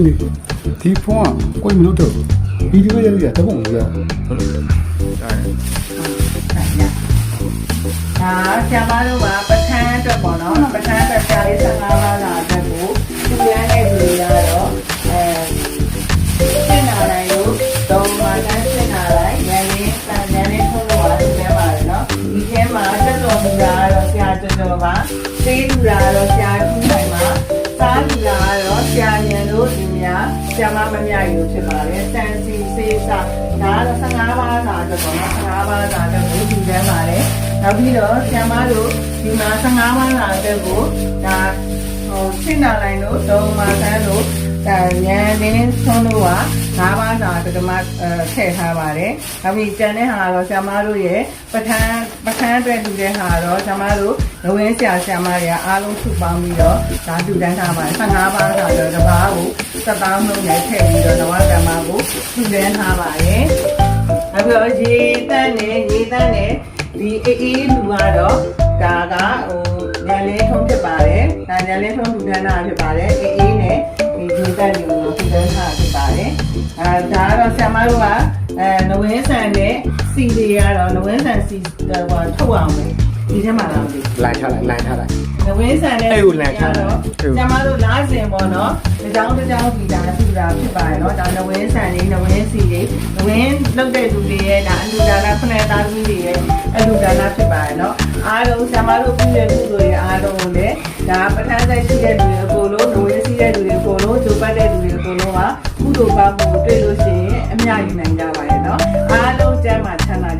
နေဒီဖုန်းကကိုယ်မလို့တော့ဗီဒီယိုရိုက်ရတဲ့ပုံကြီးရဟုတ်တယ်ဒါဆရာမတို့ကပထန်းအတွက်ပေါ့နော်ပထန်းအတွက်ဆရာလေး15ပါးလာအတွက်ကိုသူရမ်းတဲ့လူတွေကတော့စင်နာလိုက်လို့တော့မှတန်းစင်နာလိုက်ရန်လေးတန်ရန်လေးထုတ်လို့ပါဒီထဲမှာလေနော်ဒီထဲမှာတက်တော်မူတာကတော့ဆရာတော်တော်ပါသေးလူတာကတော့ဆရာထူးနိုင်ပါစားလူတာကတော့ဆရာညံတို့ဒီများဆရာမမမြယူဖြစ်ပါတယ်တန်စီစေးစားဒါကတော့15ပါးလာအတွက်ပေါ့နော်15ပါးလာအတွက်ကိုဒီထဲမှာလေနောက်ပြီးတော့ဆရာမတို့ဒီမှာ15ပါးလာအတွက်ကိုဒါရှင်းနာလိုက်လို့တော့မှဆန်းလို့ဒါညံနေဆုံးလို့က5ပါးလာတကမထည့်ထားပါတယ်နောက်ပြီးကျန်တဲ့ဟာတော့ဆရာမတို့ရဲ့ပထန်းအတွက်တူတဲ့ဟာတော့ဆရာမတို့ငဝင်းဆရာမတွေကအားလုံးစုပေါင်းပြီးတော့ဒါတူတန်းထားပါတယ်15ပါးလာတော့တစ်ပါးကို7,000နှုန်းနဲ့ထည့်ပြီးတော့နဝကမ္မကိုတူတန်းထားပါတယ်နောက်ပြီးတော့ရေတန်းနဲ့ဒီအေးလူကတော့ဒါကညလေးထုံးဖြစ်ပါတယ်ဒါညလေးထုံးလူတန်းတာဖြစ်ပါတယ်အေးနဲ့ဒီရေတန်းမျိုးကိုလူတန်းတာဖြစ်ပါတယ်ဒါကတော့ဆရာမတို့ကနဝင်းဆန်နဲ့စီတွေကတော့နဝင်းဆန်စီထုတ်အောင်ပဲဒီထဲမှာလာပြီလမ်းထားလိုက်နဝင်းဆန်နဲ့အဲ့ကိုလမ်းထားတော့ဆရာမတို့လားစင်ပေါ့နော်ဒီကြောင်းဒီဒါထူတာဖြစ်ပါတယ်နော်ဒါနဝင်းဆန်လေးနဝင်းစီလေးနဝင်းလုပ်တဲ့လူတွေရဲ့ဒါအလူဒါနာခုနှစ်သားသမီးတွေရဲ့အလူဒါနာဖြစ်ပါတယ်နော်အားလုံးဆရာမတို့ပြုတဲ့လူတွေအားလုံးကိုလည်းဒါပထမဆိုင်ရှိတဲ့လူတွေအကုန်လုံးနဝင်းစီတဲ့လူတွေအကုန်လုံးဂျိုပတ်တဲ့လူတွေအကုန်လုံးကကုသိုလ်ကောင်းမှုတွေ့လို့ရှိရင်အမြတ်ယူနိုင်ကြပါရဲ့နော်အားလုံးကျမ်းမှာချမ်းသာ